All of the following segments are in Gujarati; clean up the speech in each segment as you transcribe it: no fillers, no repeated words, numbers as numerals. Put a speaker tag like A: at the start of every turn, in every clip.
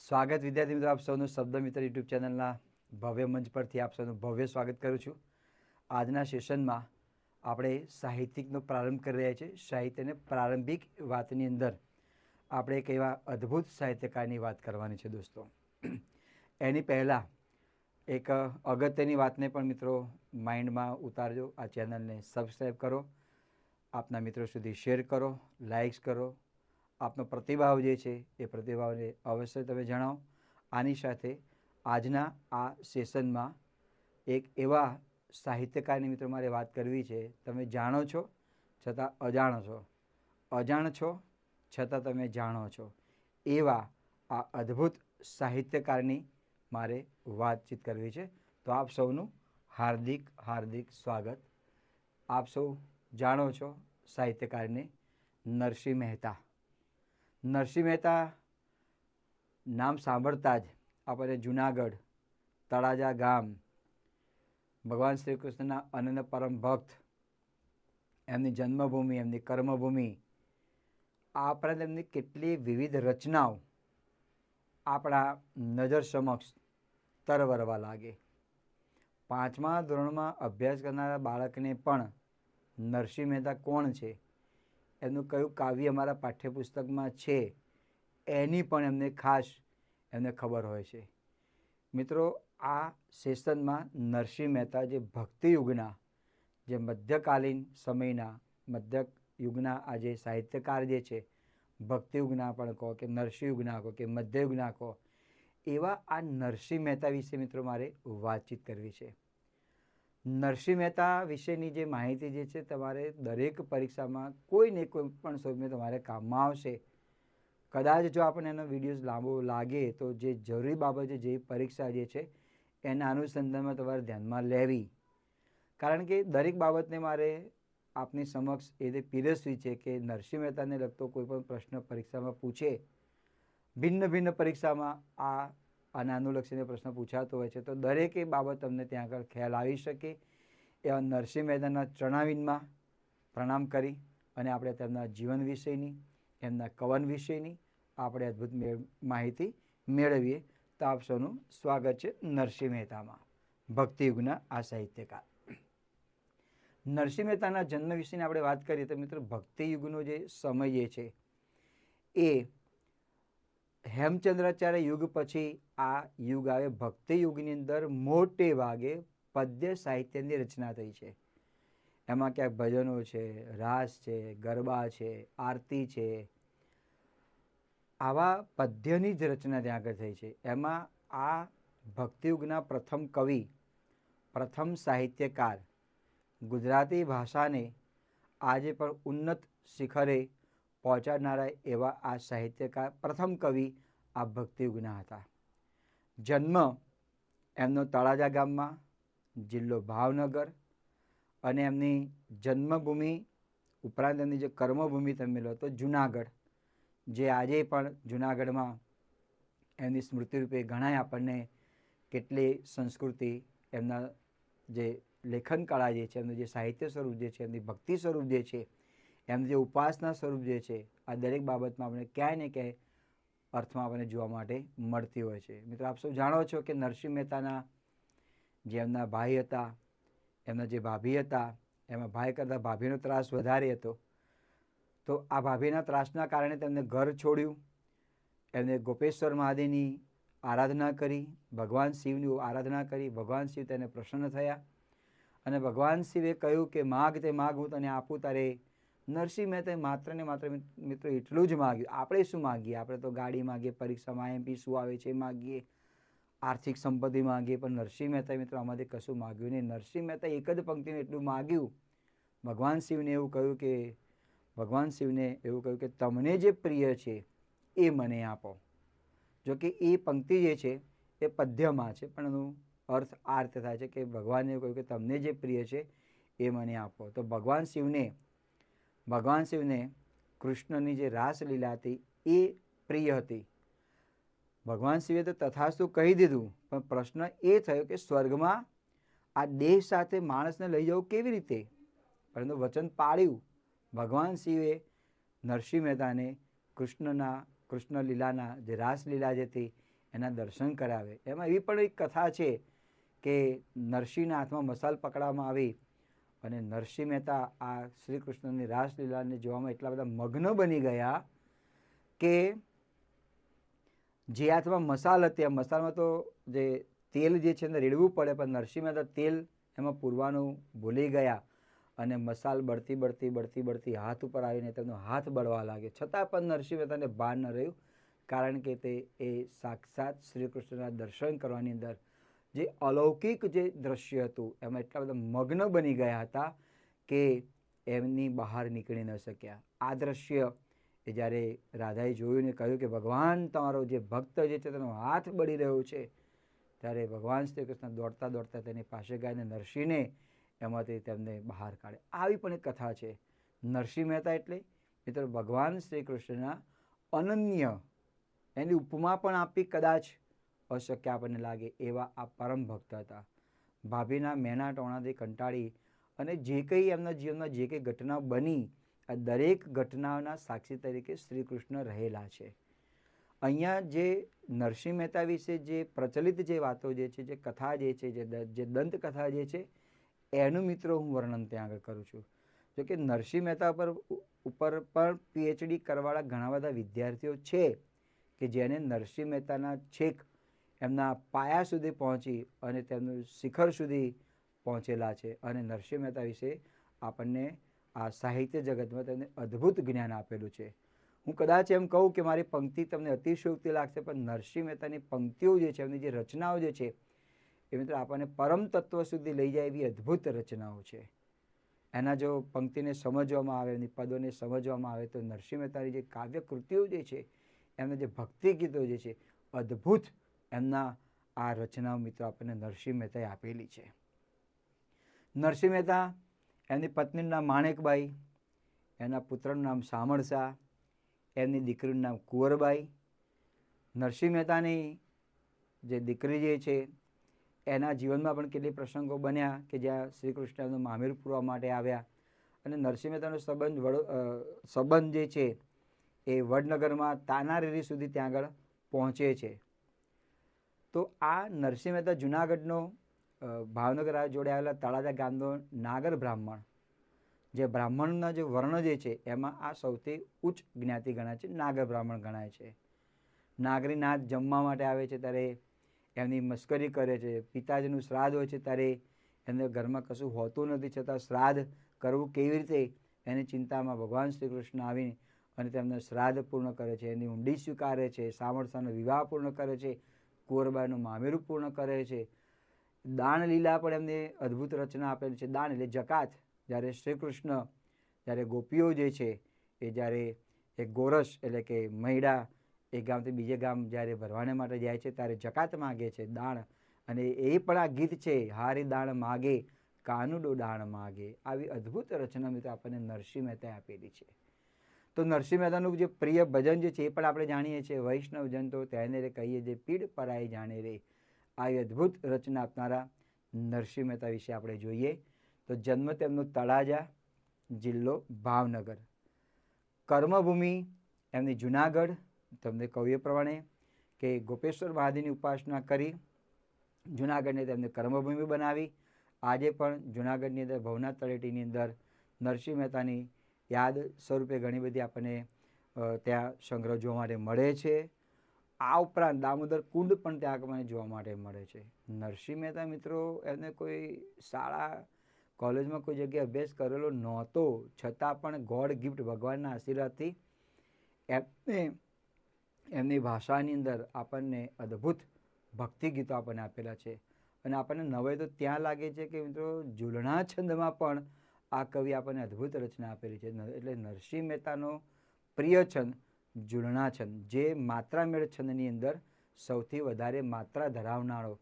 A: સ્વાગત વિદ્યાર્થી મિત્રો, આપ સૌનું શબ્દ મિત્ર યુટ્યુબ ચેનલના ભવ્ય મંચ પરથી આપ સૌનું ભવ્ય સ્વાગત કરું છું. આજના સેશનમાં આપણે સાહિત્યિકનો પ્રારંભ કરી રહ્યા છીએ. સાહિત્યને પ્રારંભિક વાતની અંદર આપણે એક એવા અદ્ભુત સાહિત્યકારની વાત કરવાની છે દોસ્તો. એની પહેલાં એક અગત્યની વાતને પણ મિત્રો માઇન્ડમાં ઉતારજો. આ ચેનલને સબસ્ક્રાઈબ કરો, આપના મિત્રો સુધી શેર કરો, લાઇક્સ કરો. આપનો પ્રતિભાવ જે છે એ પ્રતિભાવને અવશ્ય તમે જણાવો. આની સાથે આજના આ સેશનમાં એક એવા સાહિત્યકારની મિત્રો મારે વાત કરવી છે. તમે જાણો છો છતાં અજાણો છો, અજાણ છો છતાં તમે જાણો છો, એવા આ અદ્ભુત સાહિત્યકારની મારે વાતચીત કરવી છે. તો આપ સૌનું હાર્દિક હાર્દિક સ્વાગત. આપ સૌ જાણો છો સાહિત્યકારને નરસિંહ મહેતા. નરસિંહ મહેતા નામ સાંભળતા જ આપણને જુનાગઢ, તળાજા ગામ, ભગવાન શ્રી કૃષ્ણના અનન્ય પરમ ભક્ત, એમની જન્મભૂમિ, એમની કર્મભૂમિ, આ ઉપરાંત એમની કેટલી વિવિધ રચનાઓ આપણા નજર સમક્ષ તરવરવા લાગે. 5મા ધોરણમાં અભ્યાસ કરનારા બાળકને પણ નરસિંહ મહેતા કોણ છે, એમનું કયું કાવ્ય અમારા પાઠ્યપુસ્તકમાં છે, એની પણ એમને ખાસ એમને ખબર હોય છે. મિત્રો, આ સેશનમાં નરસિંહ મહેતા જે ભક્તિયુગના, જે મધ્યકાલીન સમયના, મધ્યયુગના આ જે સાહિત્યકાર જે છે, ભક્તિયુગના પણ કહો કે નરસિંહયુગના કહો કે મધ્યયુગના કહો, એવા આ નરસિંહ મહેતા વિશે મિત્રો મારે વાતચીત કરવી છે. નરસિંહ મહેતા વિશેની જે માહિતી જે છે તમારે દરેક પરીક્ષામાં કોઈ ને કોઈ પણ સ્વરૂપે તમારે કામમાં આવશે. કદાચ જો આપણને એનો વિડીયો લાંબો લાગે તો જે જરૂરી બાબત છે, જે પરીક્ષા જે છે એના અનુસંધાનમાં તમારે ધ્યાનમાં લેવી. કારણ કે દરેક બાબતને મારે આપની સમક્ષ એ રીતે પીરસવી છે કે નરસિંહ મહેતાને લગતો કોઈ પણ પ્રશ્ન પરીક્ષામાં પૂછે, ભિન્ન ભિન્ન પરીક્ષામાં આને અનુલક્ષીને પ્રશ્ન પૂછાતો હોય છે, તો દરેક એ બાબત તમને ત્યાં આગળ ખ્યાલ આવી શકે. એવા નરસિંહ મહેતાના ચરણારવિંદમાં પ્રણામ કરી અને આપણે તેમના જીવન વિશેની, એમના કવન વિશેની આપણે અદ્ભુત માહિતી મેળવીએ. તો આપ સૌનું સ્વાગત છે નરસિંહ મહેતામાં, ભક્તિયુગના આ સાહિત્યકાર. નરસિંહ મહેતાના જન્મ વિશેની આપણે વાત કરીએ તો મિત્રો, ભક્તિયુગનો જે સમય જે છે એ હેમચંદ્રાચાર્ય યુગ પછી આ યુગ આવે. ભક્તિયુગની અંદર મોટે ભાગે પદ્ય સાહિત્યની રચના થઈ છે. એમાં ક્યાંક ભજનો છે, રાસ છે, ગરબા છે, આરતી છે, આવા પદ્યની જ રચના ત્યાં આગળ થઈ છે. એમાં આ ભક્તિયુગના પ્રથમ કવિ, પ્રથમ સાહિત્યકાર, ગુજરાતી ભાષાને આજે પણ ઉન્નત શિખરે પહોંચાડનારા એવા આ સાહિત્યકાર, પ્રથમ કવિ આ ભક્તિયુગના હતા. જન્મ એમનો તળાજા ગામમાં, જિલ્લો ભાવનગર, અને એમની જન્મભૂમિ ઉપરાંત એમની જે કર્મભૂમિ તમે લો તો જુનાગઢ, જે આજે પણ જુનાગઢમાં એમની સ્મૃતિરૂપે ઘણાય આપણને કેટલી સંસ્કૃતિ, એમના જે લેખન કળા જે છે, એમનું જે સાહિત્ય સ્વરૂપ જે છે, એમની ભક્તિ સ્વરૂપ જે છે, એમનું જે ઉપાસના સ્વરૂપ જે છે, આ દરેક બાબતમાં આપણે ક્યાંય ને ક્યાંય અર્થમાં આપણને જોવા માટે મળતી હોય છે. મિત્રો, આપ સૌ જાણો છો કે નરસિંહ મહેતાના જે એમના ભાઈ હતા, એમના જે ભાભી હતા, એમાં ભાઈ કરતાં ભાભીનો ત્રાસ વધારે હતો. તો આ ભાભીના ત્રાસના કારણે તેમને ઘર છોડ્યું. એમને ગોપેશ્વર મહાદેવની આરાધના કરી, ભગવાન શિવની આરાધના કરી. ભગવાન શિવ તેને પ્રસન્ન થયા અને ભગવાન શિવે કહ્યું કે માગ તે માગ, હું તને આપું. તારે નરસિંહ મહેતાએ માત્ર ને માત્ર મિત્રો એટલું જ માગ્યું. આપણે શું માગીએ? આપણે તો ગાડી માગીએ, પરીક્ષામાં IMP શું આવે છે એ માગીએ, આર્થિક સંપત્તિ માગીએ, પણ નરસિંહ મહેતાએ મિત્રો આમાંથી કશું માગ્યું નહીં. નરસિંહ મહેતાએ એક જ પંક્તિમાં એટલું માગ્યું. ભગવાન શિવને એવું કહ્યું કે તમને જે પ્રિય છે એ મને આપો. જો કે એ પંક્તિ જે છે એ પદ્યમાં છે, પણ એનો અર્થ આ રીતે થાય છે કે ભગવાને એવું કહ્યું કે તમને જે પ્રિય છે એ મને આપો. તો ભગવાન શિવને કૃષ્ણની જે રાસલીલા હતી એ પ્રિય હતી. ભગવાન શિવે તો તથાસ્તુ કહી દીધું, પણ પ્રશ્ન એ થયો કે સ્વર્ગમાં આ દેહ સાથે માણસને લઈ જવું કેવી રીતે? પરંતુ વચન પાળ્યું. ભગવાન શિવે નરસિંહ મહેતાને કૃષ્ણ લીલાના જે રાસલીલા જે હતી એના દર્શન કરાવે. એમાં એવી પણ એક કથા છે કે નરસિંહના હાથમાં મસાલ પકડવામાં આવી અને નરસિંહ મહેતા આ શ્રી કૃષ્ણની રાસલીલાને જોવામાં એટલા બધા મગ્ન બની ગયા કે જે હાથમાં મસાલ હતી, આ મસાલમાં તો જે તેલ જે છે એને રેડવું પડે, પણ નરસિંહ મહેતા તેલ એમાં પૂરવાનું ભૂલી ગયા અને મસાલ બળતી બળતી બળતી બળતી હાથ ઉપર આવીને તેમનો હાથ બળવા લાગે. છતાં પણ નરસિંહ મહેતાને ભાન ન રહ્યું, કારણ કે તે એ સાક્ષાત શ્રી કૃષ્ણના દર્શન કરવાની અંદર જે અલૌકિક જે દ્રશ્ય હતું એમાં એટલા બધા મગ્ન બની ગયા હતા કે એમની બહાર નીકળી ન શક્યા. આ દ્રશ્ય એ જ્યારે રાધાએ જોયું ને કહ્યું કે ભગવાન તમારો જે ભક્ત જે છે તેનો હાથ બળી રહ્યો છે, ત્યારે ભગવાન શ્રી કૃષ્ણ દોડતા દોડતા તેની પાસે ગયા અને નરસિંહને એમાંથી તેમને બહાર કાઢે. આવી પણ એક કથા છે. નરસિંહ મહેતા એટલે મિત્રો ભગવાન શ્રી કૃષ્ણના અનન્ય, એની ઉપમા પણ આપી કદાચ અશક્ય આપણને લાગે એવા આ પરમ ભક્ત હતા. ભાભીના મેના ટોણાથી કંટાળી અને જે કંઈ એમના જીવનમાં જે કંઈ ઘટના બની, આ દરેક ઘટનાઓના સાક્ષી તરીકે શ્રી કૃષ્ણ રહેલા છે. અહીંયા જે નરસિંહ મહેતા વિશે જે પ્રચલિત જે વાતો જે છે, જે કથા જે છે, જે દંતકથા જે છે, એનું મિત્રો હું વર્ણન ત્યાં આગળ કરું છું. જો કે નરસિંહ મહેતા ઉપર પણ પીએચડી કરવાવાળા ઘણા બધા વિદ્યાર્થીઓ છે કે જેને નરસિંહ મહેતાના છેક એમના પાયા સુધી પહોંચી અને તેમનું શિખર સુધી પહોંચેલા છે અને નરસિંહ મહેતા વિશે આપણને આ સાહિત્ય જગતમાં તેમને અદ્ભુત જ્ઞાન આપેલું છે. હું કદાચ એમ કહું કે મારી પંક્તિ તમને અતિશયોક્તિ લાગશે, પણ નરસિંહ મહેતાની પંક્તિઓ જે છે, એમની જે રચનાઓ જે છે એ મિત્રો આપણને પરમ તત્વ સુધી લઈ જાય એવી અદ્ભુત રચનાઓ છે. એના જો પંક્તિને સમજવામાં આવે, એની પદોને સમજવામાં આવે તો નરસિંહ મહેતાની જે કાવ્ય કૃતિઓ જે છે, એમના જે ભક્તિ ગીતો જે છે, અદ્ભુત એમના આ રચનાઓ મિત્રો આપણને નરસિંહ મહેતાએ આપેલી છે. નરસિંહ મહેતા, એમની પત્નીનું નામ માણેકબાઈ, એના પુત્રનું નામ શામળશા, એમની દીકરીનું નામ કુંવરબાઈ. નરસિંહ મહેતાની જે દીકરી જે છે એના જીવનમાં પણ કેટલીક પ્રસંગો બન્યા કે જ્યાં શ્રી કૃષ્ણ એમનું મામેરું પૂરવા માટે આવ્યા અને નરસિંહ મહેતાનો સંબંધ જે છે એ વડનગરમાં તાનારીરી સુધી ત્યાં આગળ પહોંચે છે. તો આ નરસિંહ મહેતા જુનાગઢનો ભાવનગર જોડે આવેલા તળાજા ગામનો નાગર બ્રાહ્મણ, જે બ્રાહ્મણના જે વર્ણ જે છે એમાં આ સૌથી ઉચ્ચ જ્ઞાતિ ગણાય છે, નાગર બ્રાહ્મણ ગણાય છે. નાગરી નાથ જમવા માટે આવે છે ત્યારે એમની મસ્કરી કરે છે. પિતાજીનું શ્રાદ્ધ હોય છે ત્યારે એમને ઘરમાં કશું હોતું નથી, છતાં શ્રાદ્ધ કરવું કેવી રીતે એની ચિંતામાં ભગવાન શ્રી કૃષ્ણ આવીને અને તેમને શ્રાદ્ધ પૂર્ણ કરે છે, એની ઊંડી સ્વીકારે છે, સામળસાનો વિવાહ પૂર્ણ કરે છે, કુંવરબાઈનું મામેરું પૂર્ણ કરે છે. દાન લીલા પણ એમને અદ્ભુત રચના આપેલી છે. દાન એટલે જકાત. જ્યારે શ્રી કૃષ્ણ જ્યારે ગોપીઓ જે છે એ જ્યારે એક ગોરસ એટલે કે મહિડા એક ગામથી બીજે ગામ જ્યારે ભરવાને માટે જાય છે ત્યારે જકાત માગે છે, દાણ. અને એ પણ આ ગીત છે, હારી દાણ માગે કાનુડો દાણ માગે. આવી અદ્ભુત રચના મિત્રો આપણને નરસિંહ મહેતાએ આપેલી છે. તો નરસિંહ મહેતાનું જે પ્રિય ભજન જે છે એ પણ આપણે જાણીએ છીએ, વૈષ્ણવ જન તો તેને રે કહીએ જે પીડ પરાઈ જાણે રે. આવી અદ્ભુત રચના આપનારા નરસિંહ મહેતા વિશે આપણે જોઈએ તો જન્મ તેમનો તળાજા, જિલ્લો ભાવનગર, કર્મભૂમિ એમની જુનાગઢ. તમને કહ્યું એ પ્રમાણે કે ગોપેશ્વર મહાદેવની ઉપાસના કરી જુનાગઢને તેમને કર્મભૂમિ બનાવી. આજે પણ જુનાગઢની અંદર ભવનાથ તળેટીની અંદર નરસિંહ મહેતાની યાદ સ્વરૂપે ઘણી બધી આપણને ત્યાં સંગ્રહ જોવા માટે મળે છે. આ ઉપરાંત દામોદર કુંડ પણ ત્યાં આપણને જોવા માટે મળે છે. નરસિંહ મહેતા મિત્રો એમને કોઈ શાળા કોલેજમાં કોઈ જગ્યાએ અભ્યાસ કરેલો નહોતો, છતાં પણ ગોડ ગિફ્ટ ભગવાનના આશીર્વાદથી એમને એમની ભાષાની અંદર આપણને અદ્ભુત ભક્તિ ગીતો આપણને આપેલા છે. અને આપણને નવાઈ તો ત્યાં લાગે છે કે મિત્રો ઝૂલણા છંદમાં પણ આ કવિ આપણને અદ્ભુત રચના આપેલી છે. એટલે નરસિંહ મહેતાનો પ્રિય છંદ ઝૂલણા છંદ, જે માત્રા મેળ છંદની અંદર સૌથી વધારે માત્રા ધરાવનારો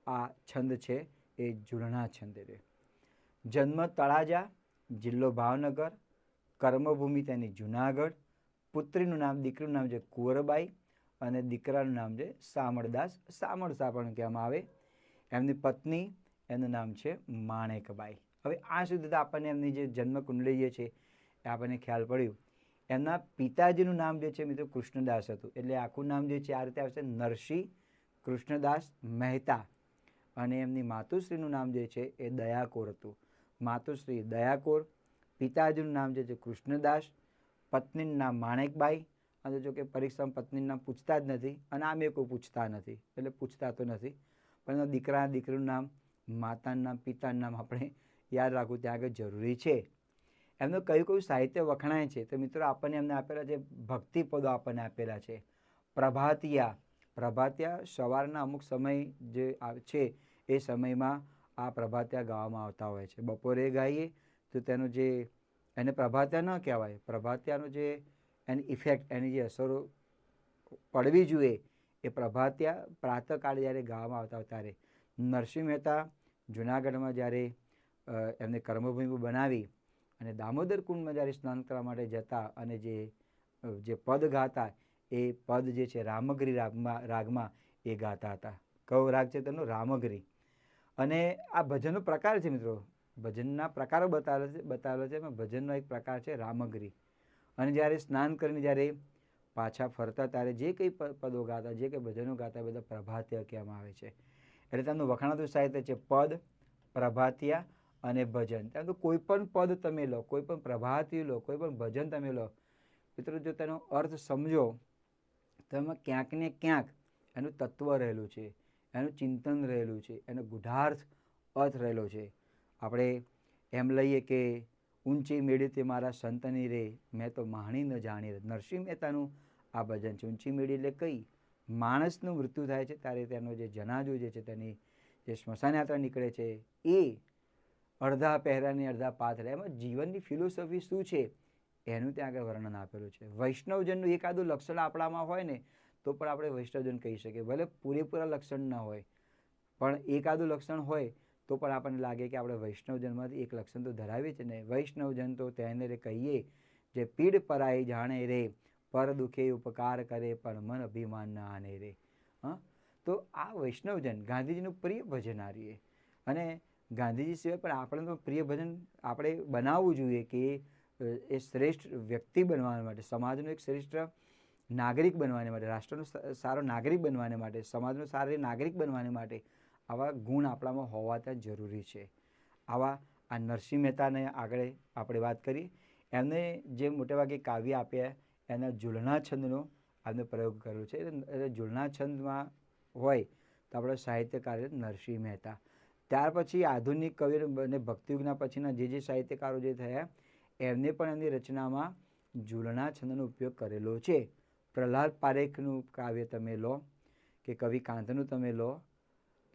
A: આ છંદ છે એ ઝૂલણા છંદ છે. જન્મ તળાજા, જિલ્લો ભાવનગર, કર્મભૂમિ તેની જુનાગઢ. પુત્રીનું નામ, દીકરીનું નામ છે કુંવરબાઈ અને દીકરાનું નામ છે શામળદાસ, શામળશા પણ કહેવામાં આવે. એમની પત્ની એનું નામ છે માણેકબાઈ. હવે આ સુધી તો આપણને એમની જે જન્મ કુંડળી જે છે એ આપણને ખ્યાલ પડ્યું. એમના પિતાજીનું નામ જે છે મિત્રો કૃષ્ણદાસ હતું. એટલે આખું નામ જે છે આ રીતે આવશે, નરસિંહ કૃષ્ણદાસ મહેતા અને એમની માતુશ્રીનું નામ જે છે એ દયાકોર હતું. માતુશ્રી દયાકોર, પિતાજીનું નામ જે છે કૃષ્ણદાસ, પત્નીનું નામ માણેકબાઈ. અને જો કે પરીક્ષામાં પત્નીનું નામ પૂછતા જ નથી અને આમે કોઈ પૂછતા નથી, એટલે પૂછતા તો નથી, પણ દીકરીનું નામ, માતાનું નામ, પિતાનું નામ આપણે યાદ રાખવું ત્યાં આગળ જરૂરી છે. એમનું કયું કયું સાહિત્ય વખણાય છે તો મિત્રો આપણને એમને આપેલા છે ભક્તિપદો આપણને આપેલા છે. પ્રભાતિયા, પ્રભાતિયા સવારના અમુક સમય જે છે એ સમયમાં આ પ્રભાતિયા ગાવામાં આવતા હોય છે. બપોરે ગાઈએ તો તેનું જે એને પ્રભાતિયા ન કહેવાય, પ્રભાતિયાનું જે એની ઇફેક્ટ, એની જે અસરો પડવી જોઈએ એ પ્રભાતિયા પ્રાતઃકાળે જ્યારે ગાવામાં આવતા હોય ત્યારે. નરસિંહ મહેતા જુનાગઢમાં જ્યારે એમને કર્મભૂમિ બનાવી અને દામોદર કુંડમાં જ્યારે સ્નાન કરવા માટે જતા અને જે પદ ગાતા એ પદ જે છે રામગરી રાગમાં એ ગાતા હતા. કયો રાગ છે તેનો? રામગરી. અને આ ભજનનો પ્રકાર છે મિત્રો, ભજનના પ્રકારો બતાવેલા છે એમાં ભજનનો એક પ્રકાર છે રામગરી. અને જ્યારે સ્નાન કરીને જ્યારે પાછા ફરતા ત્યારે જે કંઈ પદો ગાતા, જે કંઈ ભજનો ગાતા બધા પ્રભાતિયા કહેવામાં આવે છે. એટલે તેમનું વખણાતું સાહિત્ય છે પદ, પ્રભાતિયા અને ભજન. ત્યાં તો કોઈ પણ પદ તમે લો, કોઈ પણ પ્રભાતિયું લો, કોઈ પણ ભજન તમે લો, મિત્રો જો તેનો અર્થ સમજો તો એમાં ક્યાંક ને ક્યાંક એનું તત્વ રહેલું છે, એનું ચિંતન રહેલું છે, એનો ગૂઢાર્થ અર્થ રહેલો છે. આપણે એમ લઈએ કે ઊંચી મેળી તે મારા સંતની રે, મેં તો માણી ન જાણી રે. નરસિંહ મહેતાનું આ ભજન છે. ઊંચી મેળી એટલે કઈ? માણસનું મૃત્યુ થાય છે ત્યારે તેનો જે જનાજો જે છે તેની જે સ્મશાન યાત્રા નીકળે છે એ અડધા પહેરાને અડધા પાથરે, એમાં જીવનની ફિલોસોફી શું છે એનું ત્યાં આગળ વર્ણન આપેલું છે. વૈષ્ણવજનનું એકાદું લક્ષણ આપણામાં હોય ને તો પણ આપણે વૈષ્ણવજન કહી શકીએ. ભલે પૂરેપૂરા લક્ષણ ના હોય પણ એકાદું લક્ષણ હોય તો પણ આપણને લાગે કે આપણે વૈષ્ણવજનમાંથી એક લક્ષણ તો ધરાવીએ છે ને. વૈષ્ણવજન તો તેને રે કહીએ જે પીડ પરાઈ જાણે રે, પર દુખે ઉપકાર કરે પણ મન અભિમાન ના આને રે. તો આ વૈષ્ણવજન ગાંધીજીનું પ્રિય ભજન આ રહીએ. અને ગાંધીજી સિવાય પણ આપણે તો પ્રિય ભજન આપણે બનાવવું જોઈએ કે એ શ્રેષ્ઠ વ્યક્તિ બનવા માટે, સમાજનો એક શ્રેષ્ઠ નાગરિક બનવાને માટે, રાષ્ટ્રનો સારો નાગરિક બનવાને માટે, સમાજનો સારો નાગરિક બનવાને માટે આવા ગુણ આપણામાં હોવા ત્યાં જરૂરી છે. આવા આ નરસિંહ મહેતાને આગળ આપણે વાત કરી, એમને જે મોટેભાગે કાવ્ય આપ્યા એના ઝૂલના છંદનો આમને પ્રયોગ કર્યો છે. એટલે ઝૂલના છંદમાં હોય તો આપણો સાહિત્યકાર નરસિંહ મહેતા. ત્યાર પછી આધુનિક કવિ અને ભક્તિયુગના પછીના જે સાહિત્યકારો જે થયા એમને પણ એમની રચનામાં ઝૂલના છંદનો ઉપયોગ કરેલો છે. પ્રહલાદ પારેખનું કાવ્ય તમે લો કે કવિ કાંતનું તમે લો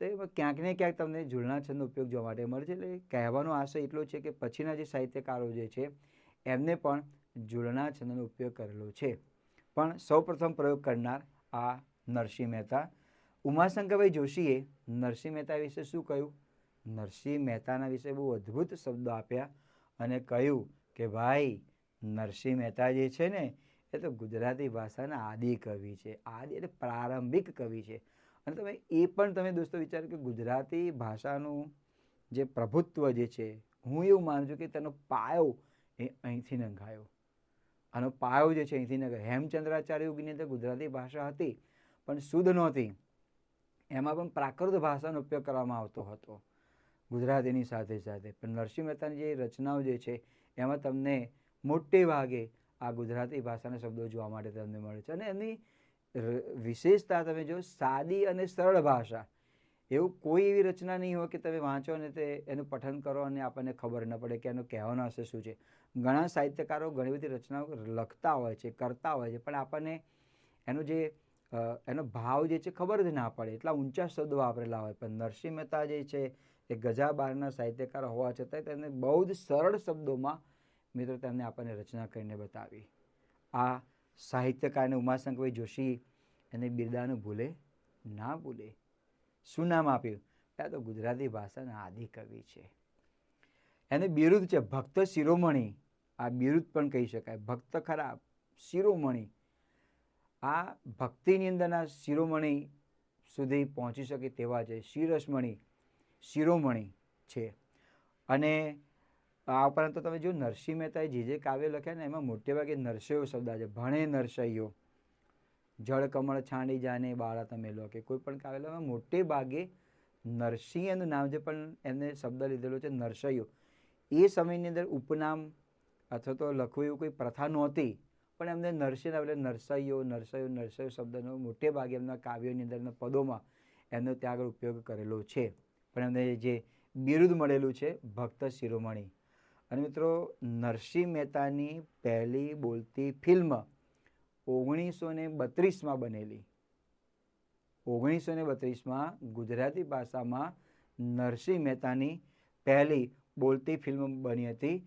A: તો એમાં ક્યાંક ને ક્યાંક તમને ઝૂલના છંદનો ઉપયોગ જોવા માટે મળે છે. એટલે કહેવાનો આશય એટલો છે કે પછીના જે સાહિત્યકારો જે છે એમને પણ ઝૂલના છંદનો ઉપયોગ કરેલો છે. પણ સૌપ્રથમ પ્રયોગ કરનાર આ નરસિંહ મહેતા. ઉમાશંકરભાઈ જોશીએ નરસિંહ મહેતા વિશે શું કહ્યું? નરસિંહ મહેતાના વિશે બહુ અદ્ભુત શબ્દો આપ્યા અને કહ્યું કે ભાઈ નરસિંહ મહેતા જે છે ને એ તો ગુજરાતી ભાષાના આદિ કવિ છે. આદિ એટલે પ્રારંભિક કવિ છે. અને તમે એ પણ તમે દોસ્તો વિચારો કે ગુજરાતી ભાષાનું જે પ્રભુત્વ જે છે, હું એવું માનું છું કે તેનો પાયો એ અહીંથી નંખાયો. આનો પાયો જે છે અહીંથી નંખાયો. હેમચંદ્રાચાર્ય યુગની અંદર ગુજરાતી ભાષા હતી પણ શુદ્ધ નહોતી. એમાં પણ પ્રાકૃત ભાષાનો ઉપયોગ કરવામાં આવતો હતો ગુજરાતીની સાથે સાથે. પણ નરસિંહ મહેતાની જે રચનાઓ જે છે એમાં તમને મોટે ભાગે આ ગુજરાતી ભાષાના શબ્દો જોવા માટે તમને મળે છે. અને એની વિશેષતા તમે જો, સાદી અને સરળ ભાષા. એવું કોઈ એવી રચના નહીં હોય કે તમે વાંચો અને એનું પઠન કરો અને આપણને ખબર ન પડે કે એનો કહેવાનો આશય શું છે. ઘણા સાહિત્યકારો ઘણી બધી રચનાઓ લખતા હોય છે, કરતા હોય છે, પણ આપણને એનો ભાવ જે છે ખબર જ ના પડે, એટલા ઊંચા શબ્દો વાપરેલા હોય. પણ નરસિંહ મહેતા જે છે એ ગજા બહારના સાહિત્યકાર હોવા છતાં તેમને બહુ જ સરળ શબ્દોમાં મિત્રો તેમને આપણને રચના કરીને બતાવી. આ સાહિત્યકારને ઉમાશંકરભાઈ જોશી એને બિરદાનું ભૂલે ના ભૂલે. શું નામ આપ્યું? આ તો ગુજરાતી ભાષાના આદિ કવિ છે. એને બિરુદ છે ભક્ત શિરોમણી. આ બિરુદ પણ કહી શકાય. ભક્ત ખરા, શિરોમણી. આ ભક્તિની અંદરના શિરોમણી સુધી પહોંચી શકે તેવા છે. શિરસમણી, શિરોમણી છે. અને આ ઉપરાંત તો તમે જો નરસિંહ મહેતાએ જે કાવ્ય લખ્યા ને એમાં મોટે ભાગે નરસૈયો શબ્દ છે. ભણે નરસૈયો, જળ કમળ છાંડી જાને બાળા તમે લો, કે કોઈ પણ કાવ્યમાં મોટે ભાગે નરસિંહ એનું નામ છે, પણ એમને શબ્દ લીધેલો છે નરસૈયો. એ સમયની અંદર ઉપનામ અથવા તો લખવું એવું કોઈ પ્રથા નહોતી, પણ એમને નરસિંહ એટલે નરસૈયો નરસૈયો નરસૈયો શબ્દનો મોટે ભાગે એમના કાવ્યોની અંદર એમના પદોમાં એમનો ત્યાં આગળ ઉપયોગ કરેલો છે. પણ એમને જે બિરુદ મળેલું છે ભક્ત શિરોમણી. અને મિત્રો, નરસિંહ મહેતાની પહેલી બોલતી ફિલ્મ 1932માં બનેલી. 1932માં ગુજરાતી ભાષામાં નરસિંહ મહેતાની પહેલી બોલતી ફિલ્મ બની હતી.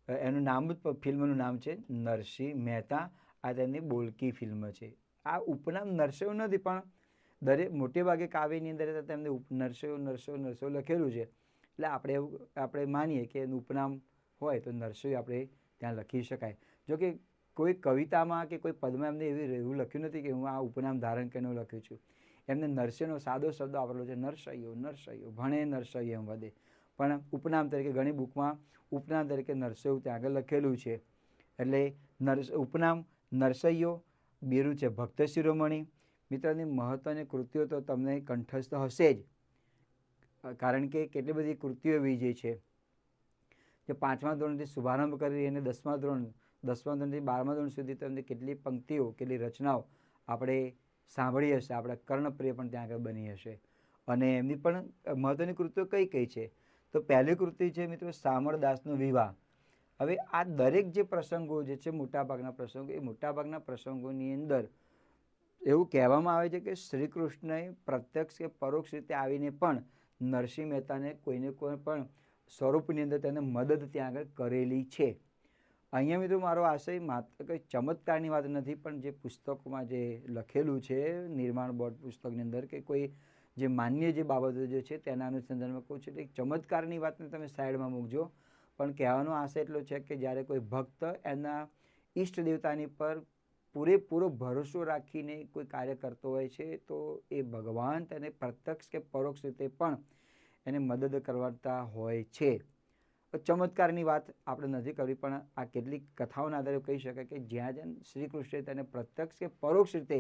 A: એનું નામ જ ફિલ્મનું નામ છે નરસિંહ મહેતા. આ તેમની બોલકી ફિલ્મ છે. આ ઉપનામ નરસૈયો નથી, પણ દરેક મોટે ભાગે કાવ્યની અંદર તેમને નરસૈયો નરસૈયો નરસૈયો લખેલું છે. એટલે આપણે માનીએ કે એનું ઉપનામ હોય તો નરસૈયો આપણે ત્યાં લખી શકાય. જોકે કોઈ કવિતામાં કે કોઈ પદમાં એમને એવું લખ્યું નથી કે હું આ ઉપનામ ધારણ કરીને લખ્યું છું. એમને નરસૈયોનો સાદો શબ્દ વાપરેલો છે, નરસૈયો નરસૈયો, ભણે નરસૈયો એમ વધે. પણ ઉપનામ તરીકે ઘણી બુકમાં ઉપનામ તરીકે નરસૈયું ત્યાં આગળ લખેલું છે. એટલે ઉપનામ નરસૈયો, બિરુદ છે ભક્ત શિરોમણી. મિત્રોની મહત્વની કૃતિઓ તો તમને કંઠસ્થ હશે જ, કારણ કે કેટલી બધી કૃતિઓ એવી જે છે જે 5મા ધોરણથી શુભારંભ કરી અને 10મા ધોરણથી 12મા ધોરણ સુધી તમને કેટલી પંક્તિઓ, કેટલી રચનાઓ આપણે સાંભળી હશે, આપણા કર્ણપ્રિય પણ ત્યાં આગળ બની હશે. અને એમની પણ મહત્વની કૃતિઓ કઈ કઈ છે? તો પહેલી કૃતિ છે મિત્રો શામળદાસનો વિવાહ. હવે આ દરેક જે પ્રસંગો જે છે, મોટાભાગના પ્રસંગો, એ મોટાભાગના પ્રસંગોની અંદર એવું કહેવામાં આવે છે કે શ્રી કૃષ્ણએ પ્રત્યક્ષ કે પરોક્ષ રીતે આવીને પણ નરસિંહ મહેતાને કોઈને કોઈ પણ સ્વરૂપની અંદર તેને મદદ ત્યાં આગળ કરેલી છે. અહીંયા મિત્રો મારો આશય માત્ર કંઈ ચમત્કારની વાત નથી, પણ જે પુસ્તકોમાં જે લખેલું છે નિર્માણ બોર્ડ પુસ્તકની અંદર, કે કોઈ જે માન્ય જે બાબતો જે છે તેના અનુસંધાનમાં કહું છું, એક ચમત્કારની વાતને તમે સાઈડમાં મૂકજો. પણ કહેવાનો આશય એટલો છે કે જ્યારે કોઈ ભક્ત એના ઈષ્ટ દેવતાની પર પૂરેપૂરો ભરોસો રાખીને કોઈ કાર્ય કરતો હોય છે, તો એ ભગવાન તેને પ્રત્યક્ષ કે પરોક્ષ રીતે પણ એને મદદ કરવાતા હોય છે. ચમત્કારની વાત આપણે નથી કરવી, પણ આ કેટલીક કથાઓના આધારે કહી શકાય કે જ્યાં જ્યાં શ્રી કૃષ્ણે તેને પ્રત્યક્ષ કે પરોક્ષ રીતે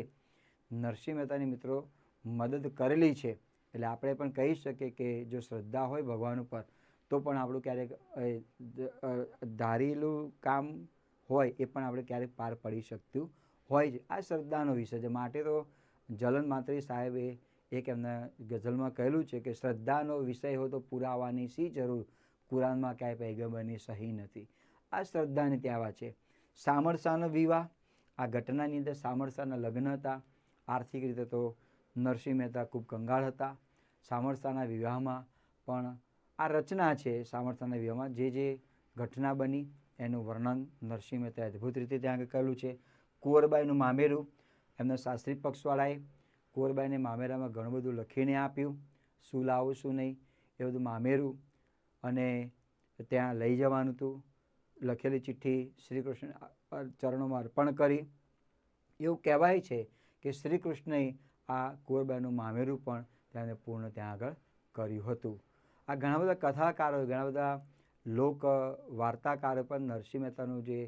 A: નરસિંહ મહેતાની મિત્રો મદદ કરેલી છે. એટલે આપણે પણ કહી શકીએ કે જો શ્રદ્ધા હોય ભગવાન ઉપર, તો પણ આપણું ક્યારેક ધારેલું કામ હોય એ પણ આપણે ક્યારેક પાર પડી શકતું હોય છે. આ શ્રદ્ધાનો વિષય છે. માટે તો જલન માત્રી સાહેબે એક એમના ગઝલમાં કહેલું છે કે શ્રદ્ધાનો વિષય હોય તો પુરાવાની શી જરૂર, કુરાનમાં ક્યાંય પૈગંબરની સહી નથી. આ શ્રદ્ધાની ત્યાં વાત છે. શામળશાનો વિવાહ, આ ઘટનાની અંદર શામળશાના લગ્ન હતા. આર્થિક રીતે તો નરસિંહ મહેતા ખૂબ કંગાળ હતા. શામળશાના વિવાહમાં પણ આ રચના છે. શામળશાના વિવાહમાં જે જે ઘટના બની એનું વર્ણન નરસિંહ મહેતાએ અદ્ભુત રીતે ત્યાં આગળ કરેલું છે. કુંવરબાઈનું મામેરું, એમના શાસ્ત્રી પક્ષવાળાએ કુંવરબાઈને મામેરામાં ઘણું બધું લખીને આપ્યું, શું લાવું શું નહીં એ બધું મામેરું, અને ત્યાં લઈ જવાનું હતું. લખેલી ચિઠ્ઠી શ્રી કૃષ્ણ ચરણોમાં અર્પણ કરી. એવું કહેવાય છે કે શ્રી કૃષ્ણએ આ કુંવરબાઈનું મામેરું પણ તેને પૂર્ણ ત્યાં આગળ કર્યું હતું. આ ઘણા બધા કથાકારો, ઘણા બધા લોક વાર્તાકારો પણ નરસિંહ મહેતાનું જે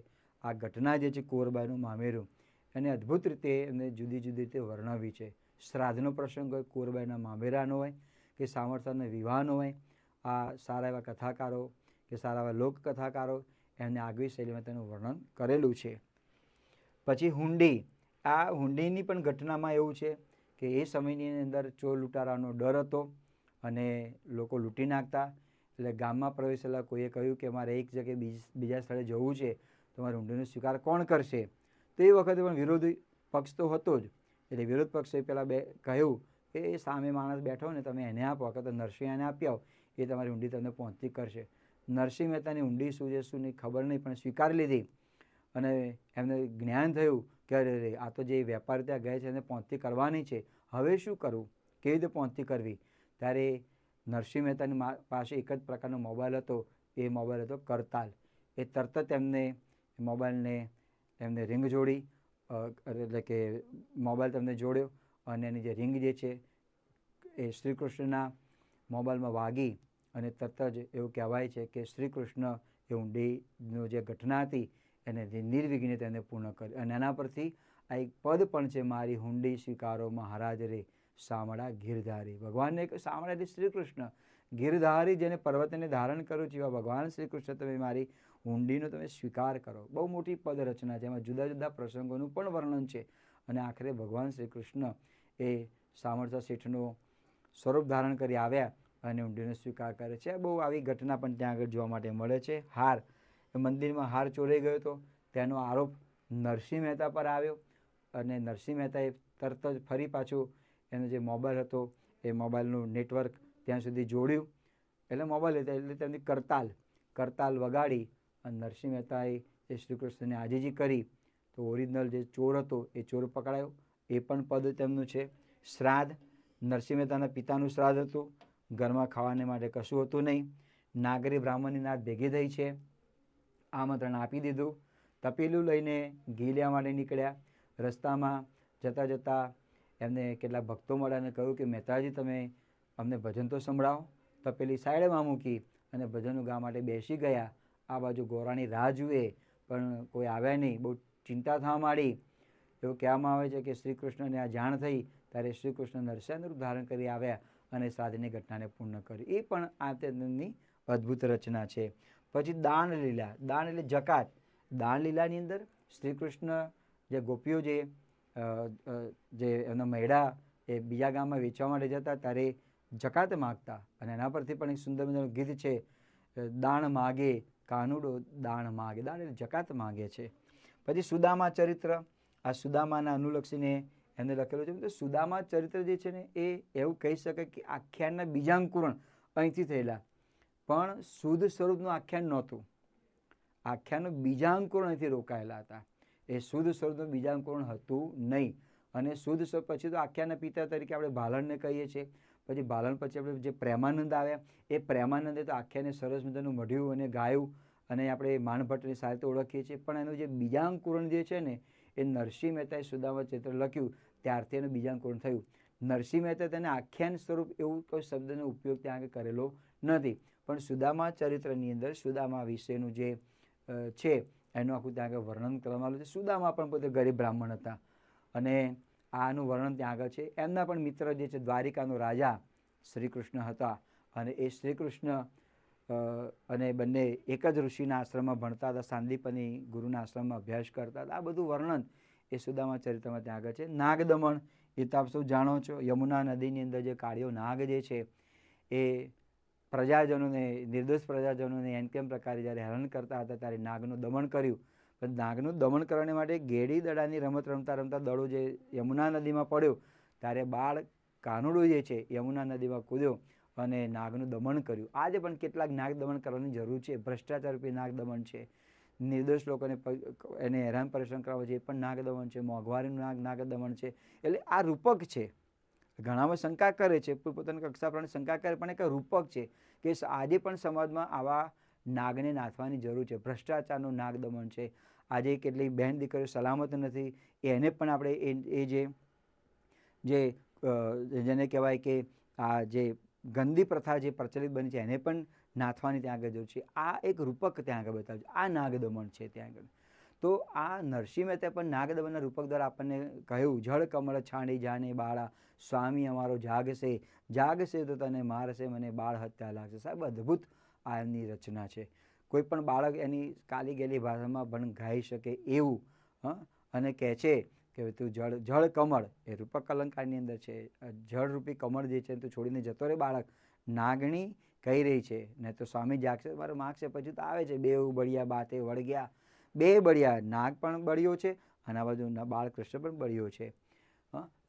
A: આ ઘટના જે છે કુંવરબાઈનું મામેરું, એને અદ્ભુત રીતે એમને જુદી જુદી રીતે વર્ણવી છે. શ્રાદ્ધનો પ્રસંગ હોય, કુંવરબાઈના મામેરાનો હોય, કે શામળશાના વિવાહનો હોય, આ સારા એવા કથાકારો કે સારા એવા લોકકથાકારો એમને આગવી શૈલીમાં તેનું વર્ણન કરેલું છે. પછી હુંડી, આ હુંડીની પણ ઘટનામાં એવું છે કે એ સમયની અંદર ચોર લૂંટારાનો ડર હતો અને લોકો લૂંટી નાખતા. એટલે ગામમાં પ્રવેશેલા કોઈએ કહ્યું કે મારે એક જગ્યાએ બીજા સ્થળે જવું છે, તો મારે હુંડીનો સ્વીકાર કોણ કરશે? તો એ વખતે પણ વિરોધી પક્ષ તો હતો જ. એટલે વિરોધ પક્ષે પહેલાં કહ્યું કે એ સામે માણસ બેઠો ને તમે એને આપો, કે તો નરસિંહ એને આપી આવો, એ તમારી ઊંડી તમને પહોંચતી કરશે. નરસિંહ મહેતાની ઊંડી શું છે શું નહીં ખબર નહીં, પણ સ્વીકારી લીધી. અને એમને જ્ઞાન થયું કે અરે આ તો જે વેપારી ત્યાં ગયા છે એને પહોંચતી કરવાની છે, હવે શું કરવું, કેવી રીતે પહોંચતી કરવી? ત્યારે નરસિંહ મહેતાની પાસે એક જ પ્રકારનો મોબાઈલ હતો, એ મોબાઈલ હતો કરતાલ. એ તરત જ એમને રિંગ જોડી, એટલે કે મોબાઈલ તમને જોડ્યો, અને એની જે રિંગ જે છે એ શ્રી કૃષ્ણના મોબાઈલમાં વાગી, અને તરત જ એવું કહેવાય છે કે શ્રી કૃષ્ણ એ ઊંડીનો જે ઘટના હતી એને નિર્વિઘ્ને તેને પૂર્ણ કરી. અને એના પરથી આ એક પદ પણ છે, મારી હુંડી સ્વીકારો મહારાજ રે શામળા ગિરધારી. ભગવાનને એક શામળા એટલે શ્રી કૃષ્ણ ગિરધારી, જેને પર્વતને ધારણ કર્યું છે, એવા ભગવાન શ્રી કૃષ્ણ તમે મારી હુંડીનો તમે સ્વીકાર કરો. બહુ મોટી પદ રચના છે, એમાં જુદા જુદા પ્રસંગોનું પણ વર્ણન છે. અને આખરે ભગવાન શ્રી કૃષ્ણ એ સામળસા શેઠનો સ્વરૂપ ધારણ કરી આવ્યા અને હુંડીનો સ્વીકાર કરે છે. બહુ આવી ઘટના પણ ત્યાં આગળ જોવા માટે મળે છે. હાર, મંદિરમાં હાર ચોરાઈ ગયો હતો, તેનો આરોપ નરસિંહ મહેતા પર આવ્યો અને નરસિંહ મહેતાએ તરત જ ફરી પાછું એનો જે મોબાઈલ હતો એ મોબાઈલનું નેટવર્ક ત્યાં સુધી જોડ્યું, એટલે મોબાઈલ હતા એટલે તેમની કરતાલ વગાડી અને નરસિંહ મહેતાએ એ શ્રી કૃષ્ણને આજીજી કરી. તો ઓરિજિનલ જે ચોર હતો એ ચોર પકડાયો. એ પણ પદ તેમનું છે. શ્રાદ્ધ, નરસિંહ મહેતાના પિતાનું શ્રાદ્ધ હતું, ઘરમાં ખાવાને માટે કશું હતું નહીં. નાગરી બ્રાહ્મણની નાત ભેગી થઈ છે, આમંત્રણ આપી દીધું. તપેલું લઈને ઘી લેવા માટે નીકળ્યા. રસ્તામાં જતાં જતાં એમને કેટલાક ભક્તો મળ્યા અને કહ્યું કે મહેતાજી તમે અમને ભજન તો સંભળાવો. તપેલી સાઈડમાં મૂકી અને ભજનો ગાવા માટે બેસી ગયા. આ બાજુ ગોરાણી રાહ જુએ પણ કોઈ આવ્યા નહીં. બહુ ચિંતા થવા માંડી. એવું કહેવામાં આવે છે કે શ્રી કૃષ્ણને આ જાણ થઈ ત્યારે શ્રી કૃષ્ણ નરસિંહનું રૂપ ધારણ કરી આવ્યા અને સાધની ઘટનાને પૂર્ણ કરી. એ પણ આ તેમની અદ્ભુત રચના છે. પછી દાન લીલા, દાન એટલે જકાત. દાન લીલાની અંદર શ્રી કૃષ્ણ જે ગોપીઓ જે એમના મૈડા એ બીજા ગામમાં વેચવા માટે જતા ત્યારે જકાત માગતા અને એના પરથી પણ એક સુંદર મજાનું ગીત છે, દાણ માગે કાનુડો દાણ માગે. દાણ એટલે જકાત માગે છે. પછી સુદામા ચરિત્ર, આ સુદામાના અનુલક્ષીને એમને લખેલું છે. તો સુદામા ચરિત્ર જે છે ને એ એવું કહી શકાય કે આખ્યાનના બીજાંકુરણ અહીંથી થયેલા, પણ શુદ્ધ સ્વરૂપનું આખ્યાન નહોતું. આખ્યાનનું બીજાંકુરણ અહીંથી રોકાયેલા હતા. એ શુદ્ધ સ્વરૂપનું બીજાંકુરણ હતું નહીં. અને શુદ્ધ સ્વરૂપ પછી તો આખ્યાનના પિતા તરીકે આપણે ભાલણને કહીએ છીએ. પછી ભાલણ પછી આપણે જે પ્રેમાનંદ આવ્યા, એ પ્રેમાનંદે તો આખ્યાને સરસ મજાનું મઢ્યું અને ગાયું અને આપણે માણભટ્ટની સાથે તો ઓળખીએ છીએ. પણ એનું જે બીજાંકુરણ જે છે ને એ નરસિંહ મહેતાએ સુદામા ચરિત્ર લખ્યું ત્યારથી એનું બીજાંકુરણ થયું. નરસિંહ મહેતા તેને આખ્યાન સ્વરૂપ એવું કોઈ શબ્દનો ઉપયોગ ત્યાં આગળ કરેલો નથી. પણ સુદામા ચરિત્રની અંદર સુદામા વિશેનું જે છે એનું આખું ત્યાં આગળ વર્ણન કરવામાં આવ્યું છે. સુદામા પણ પોતે ગરીબ બ્રાહ્મણ હતા અને આનું વર્ણન ત્યાં આગળ છે. એમના પણ મિત્ર જે છે દ્વારિકાનો રાજા શ્રી કૃષ્ણ હતા અને એ શ્રી કૃષ્ણ અને બંને એક જ ઋષિના આશ્રમમાં ભણતા હતા, સાંદીપની ગુરુના આશ્રમમાં અભ્યાસ કરતા હતા. આ બધું વર્ણન એ સુદામા ચરિત્રમાં ત્યાં આગળ છે. નાગદમન, એ તો આપ સૌ જાણો છો, યમુના નદીની અંદર જે કાળિયો નાગ જે છે એ પ્રજાજનોને, નિર્દોષ પ્રજાજનોને એમ કેમ પ્રકારે જ્યારે હેરાન કરતા હતા ત્યારે નાગનું દમન કર્યું. પણ નાગનું દમન કરવા માટે ગેડી દડાની રમત રમતા રમતા દડો જે યમુના નદીમાં પડ્યો ત્યારે બાળ કાનુડો જે છે યમુના નદીમાં કૂદ્યો અને નાગનું દમન કર્યું. આજે પણ કેટલાક નાગ દમન કરવાની જરૂર છે. ભ્રષ્ટાચારરૂપી નાગ દમન છે, નિર્દોષ લોકોને એને હેરાન પરેશાન કરવા છે એ પણ નાગ દમન છે, મોંઘવારીનું નાગ દમન છે. એટલે આ રૂપક છે. ઘણામાં શંકા કરે છે, પોતાની કક્ષા પ્રમાણે શંકા કરે, પણ એક રૂપક છે કે આજે પણ સમાજમાં આવા નાગને નાથવાની જરૂર છે. ભ્રષ્ટાચારનું નાગ દમન છે. આજે કેટલી બહેન દીકરીઓ સલામત નથી, એને પણ આપણે જેને કહેવાય કે આ જે ગંદી પ્રથા જે પ્રચલિત બની છે એને પણ નાથવાની ત્યાં આગળ જરૂર છે. આ એક રૂપક ત્યાં આગળ બતાવ્યું છે. આ નાગદમન છે ત્યાં આગળ. તો આ નરસિંહ મહેતા પણ નાગદમનના રૂપક દ્વારા આપણને કહ્યું, જળ કમળ છાંડી જાને બાળા સ્વામી અમારો જાગશે તો તને મારશે મને બાળ હત્યા લાગશે. સાહેબ અદ્ભુત આ એમની રચના છે. કોઈ પણ બાળક એની કાલી ગેલી ભાષામાં પણ ગાઈ શકે એવું. અને કહે છે કે તું જળ કમળ એ રૂપક અલંકારની અંદર છે. જળરૂપી કમળ જે છે તું છોડીને જતો રહે બાળક. નાગણી કહી રહી છે ને તો સ્વામી જાગશે મારે માગશે. પછી તો આવે છે બેઉ બળિયા બાતે વળગ્યા. બે બળિયા, નાગ પણ બળ્યો છે અને આ બાજુ બાળકૃષ્ણ પણ બળ્યો છે.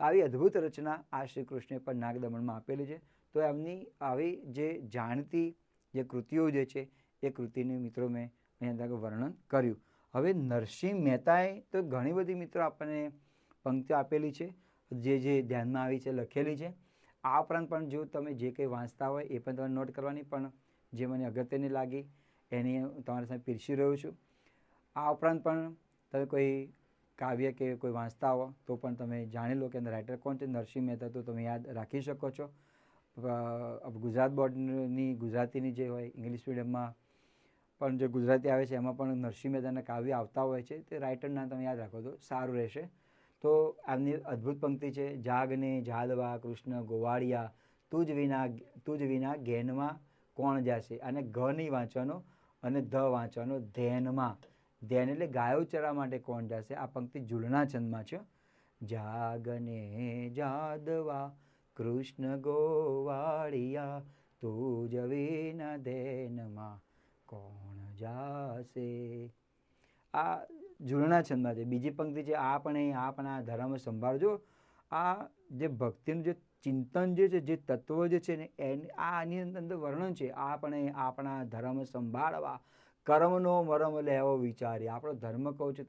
A: આવી અદ્ભુત રચના આ શ્રી કૃષ્ણે પણ નાગદમનમાં આપેલી છે. તો એમની આવી જે જાણતી જે કૃતિઓ જે છે એ કૃતિનું મિત્રો મેં અહીંયા આગળ વર્ણન કર્યું. હવે નરસિંહ મહેતાએ તો ઘણી બધી મિત્રો આપણને પંક્તિઓ આપેલી છે જે ધ્યાનમાં આવી છે, લખેલી છે. આ ઉપરાંત પણ જો તમે જે કંઈ વાંચતા હોય એ પણ તમે નોટ કરવાની, પણ જે મને અગત્યની લાગી એની તમારી સામે પીરસી રહ્યો છું. આ ઉપરાંત પણ તમે કોઈ કાવ્ય કે કોઈ વાંચતા હો તો પણ તમે જાણી લો કે રાઇટર કોણ છે. નરસિંહ મહેતા તો તમે યાદ રાખી શકો છો. ગુજરાત બોર્ડની ગુજરાતીની જે હોય ઇંગ્લિશ મીડિયમમાં પણ જે ગુજરાતી આવે છે એમાં પણ નરસિંહ મહેતાના કાવ્ય આવતા હોય છે. તે રાઇટરના તમે યાદ રાખો તો સારું રહેશે. તો આમની અદ્ભુત પંક્તિ છે, જાગને જાદવા કૃષ્ણ ગોવાળિયા, તુજ વિના જ્ઞાનમાં કોણ જાશે. અને ઘ નહીં વાંચવાનો અને ધ વાંચવાનો, ધ્યાનમાં. ધ્યાન એટલે ગાયો ચરવા માટે કોણ જાશે. આ પંક્તિ ઝૂલના છંદમાં છે. જાગને જાદવા કૃષ્ણ ગોવાળિયા, તુજ વિના ધ્યાનમાં કોણ જાશે. આ ઝૂલના છંદમાં છે. બીજી પંક્તિ છે, આપણે આપણા ધર્મ સંભાળજો. આ જે ભક્તિનું જે ચિંતન જે છે, જે તત્વ જે છે ને આની અંદર વર્ણન છે. આપણે આપણા ધર્મ સંભાળવા, કર્મનો મરમ લેવો વિચારી. આપણો ધર્મ કહું છે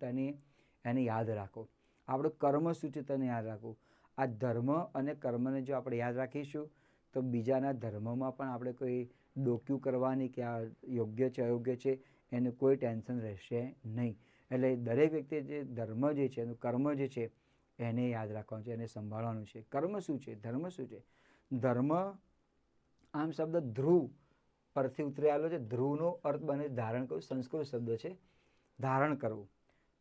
A: એને યાદ રાખો. આપણું કર્મ શું છે તેને યાદ રાખવું. આ ધર્મ અને કર્મને જો આપણે યાદ રાખીશું તો બીજાના ધર્મમાં પણ આપણે કોઈ ડોક્યું કરવાની કે આ યોગ્ય છે અયોગ્ય છે એનું કોઈ ટેન્શન રહેશે નહીં. એટલે દરેક વ્યક્તિએ જે ધર્મ જે છે એનું કર્મ જે છે એને યાદ રાખવાનું છે, એને સંભાળવાનું છે. કર્મ શું છે, ધર્મ શું છે? ધર્મ આમ શબ્દ ધ્રુવ પરથી ઉતરી આવેલો છે. ધ્રુવનો અર્થ બને ધારણ કરવું. સંસ્કૃત શબ્દ છે ધારણ કરવું.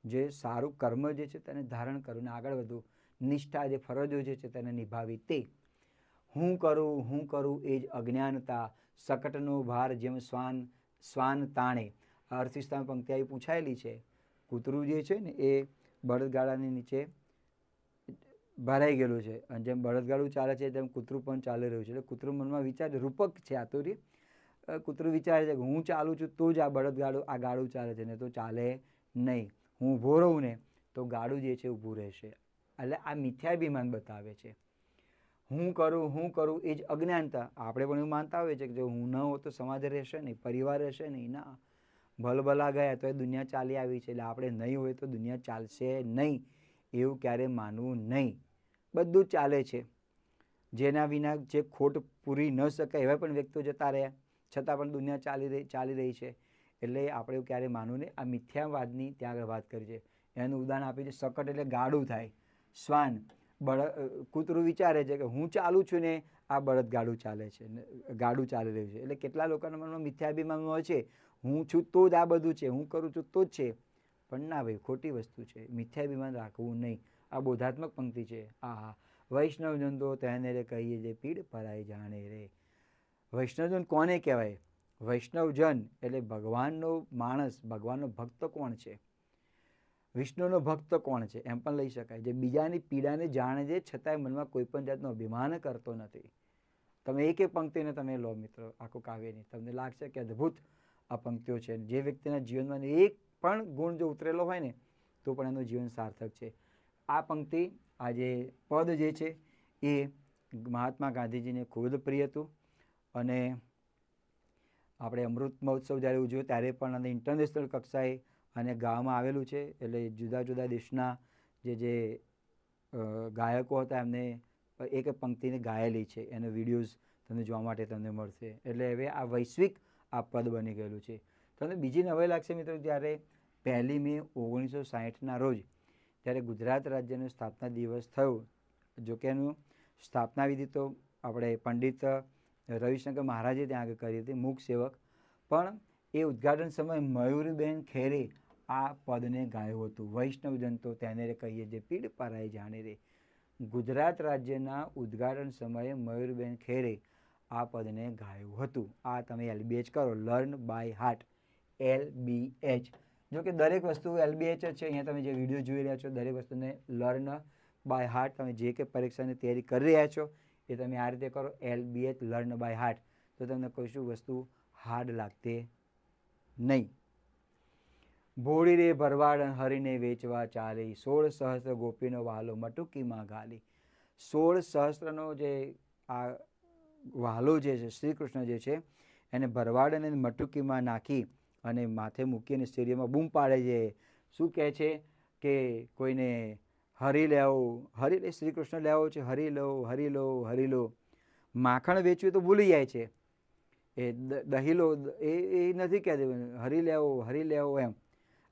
A: જે સારું કર્મ જે છે તેને ધારણ કરવું ને આગળ વધવું. નિષ્ઠા જે ફરજો જે છે તેને નિભાવી તે. હું કરું એ જ અજ્ઞાનતા, શકટનો ભાર જેમ શ્વાન તાણે. અર્થવિસ્તાર પંક્તિ આવી પૂછાયેલી છે. કૂતરું જે છે ને એ બળદગાડાની નીચે ભરાઈ ગયેલું છે અને જેમ બળદગાડું ચાલે છે તેમ કૂતરું પણ ચાલી રહ્યું છે. એટલે કૂતરું મનમાં વિચારે, રૂપક છે આ તો રે. કૂતરું વિચારે છે કે હું ચાલું છું તો જ આ ગાડું ચાલે છે, ને તો ચાલે નહીં. હું ઊભો રહું ને તો ગાડું જે છે ઊભું રહેશે. એટલે આ મિથ્યાભિમાન બતાવે છે. હું કરું એ જ અજ્ઞાનતા. આપણે પણ એવું માનતા હોઈએ છીએ કે જો હું ન હોઉં તો સમાજ રહેશે નહીં, પરિવાર રહેશે નહીં. ના, ભલભલા ગયા તો એ દુનિયા ચાલી આવી છે. એટલે આપણે નહીં હોય તો દુનિયા ચાલશે નહીં એવું ક્યારે માનવું નહીં. બધું જ ચાલે છે. જેના વિના જે ખોટ પૂરી ન શકાય એવા પણ વ્યક્તિઓ જતા રહ્યા છતાં પણ દુનિયા ચાલી રહી છે. એટલે આપણે એવું ક્યારે માનવું નહીં. આ મિથ્યાવાદની ત્યાં આગળ વાત કરી છે. એનું ઉદાહરણ આપ્યું છે શકટ એટલે ગાડું થાય. શ્વાન કૂતરું વિચારે છે કે હું ચાલું છું ને આ બળદ ગાડું ચાલે છે, ગાડું ચાલી રહ્યું છે. એટલે કેટલા લોકોના મનમાં મિથ્યાભિમાન હોય છે, હું છું તો જ આ બધું છે, હું કરું છું તો જ છે. પણ ના ભાઈ, ખોટી વસ્તુ છે. મિથ્યાભિમાન રાખવું નહીં. આ બોધાત્મક પંક્તિ છે. આહા, વૈષ્ણવજન તો તેને રે કહીએ જે પીડ પરાઈ જાણે રે. વૈષ્ણવજન કોને કહેવાય? વૈષ્ણવજન એટલે ભગવાનનો માણસ, ભગવાનનો ભક્ત કોણ છે? વિષ્ણુનો ભક્ત કોણ છે એમ પણ લઈ શકાય. જે બીજાની પીડાને જાણે છે છતાંય મનમાં કોઈ પણ જાતનો અભિમાન કરતો નથી. તમે એક પંક્તિને તમે લો મિત્રો, આખું કાવ્યની, તમને લાગશે કે અદ્ભુત આ પંક્તિઓ છે. જે વ્યક્તિના જીવનમાં એક પણ ગુણ જો ઉતરેલો હોય ને તો પણ એનું જીવન સાર્થક છે. આ પંક્તિ, આ જે પદ જે છે એ મહાત્મા ગાંધીજીને ખૂબ જ પ્રિય હતું. અને આપણે અમૃત મહોત્સવ જ્યારે ઉજવ્યો ત્યારે પણ ઇન્ટરનેશનલ કક્ષાએ અને ગાવામાં આવેલું છે. એટલે જુદા જુદા દેશના જે ગાયકો હતા એમને એક પંક્તિને ગાયેલી છે. એનો વિડીયોઝ તમને જોવા માટે તમને મળશે. એટલે હવે આ વૈશ્વિક આ પદ બની ગયેલું છે. તમને બીજી નવાઈ લાગશે મિત્રો, જ્યારે 1 મે 1960ના રોજ ત્યારે ગુજરાત રાજ્યનો સ્થાપના દિવસ થયો. જોકે એનું સ્થાપના વિધિ તો આપણે પંડિત રવિશંકર મહારાજે ત્યાં આગળ કરી હતી, મૂક સેવક. પણ એ ઉદ્ઘાટન સમયે મયુરીબેન ખેરે આ પદને ગાયું હતું. વૈષ્ણવજન તો તેને રે કહીએ જે પીડ પરાઈ જાણે રે. ગુજરાત રાજ્યના ઉદ્ઘાટન સમયે મયુરીબેન ખેરે આ પદને ગાયું હતું. આ તમે LBH કરો, લર્ન બાય હાર્ટ, LBH. જો કે દરેક વસ્તુ LBH જ છે. અહીંયા તમે જે વિડીયો જોઈ રહ્યા છો દરેક વસ્તુને લર્ન બાય હાર્ટ, તમે જે કે પરીક્ષાની તૈયારી કરી રહ્યા છો એ તમે આ રીતે કરો, LBH લર્ન બાય હાર્ટ, તો તમને કોઈ શું વસ્તુ હાર્ડ લાગતી નહીં. ભોળી રે ભરવાડ હરીને વેચવા ચાલી, 16 સહસ્ત્ર ગોપીનો વહાલો મટુકીમાં ઘાલી. 16 સહસ્ત્રનો જે આ વહાલો જે છે શ્રી કૃષ્ણ જે છે એને ભરવાડ અને મટુકીમાં નાખી અને માથે મૂકીને સ્ટેડિયમમાં બૂમ પાડે છે. શું કહે છે કે કોઈને હરી લેવો, હરી શ્રી કૃષ્ણ લેવો છે, હરી લો હરી લો હરી લો. માખણ વેચ્યું તો ભૂલી જાય છે, એ દહીં લો એ નથી કહેતી, હરી લેવો એમ.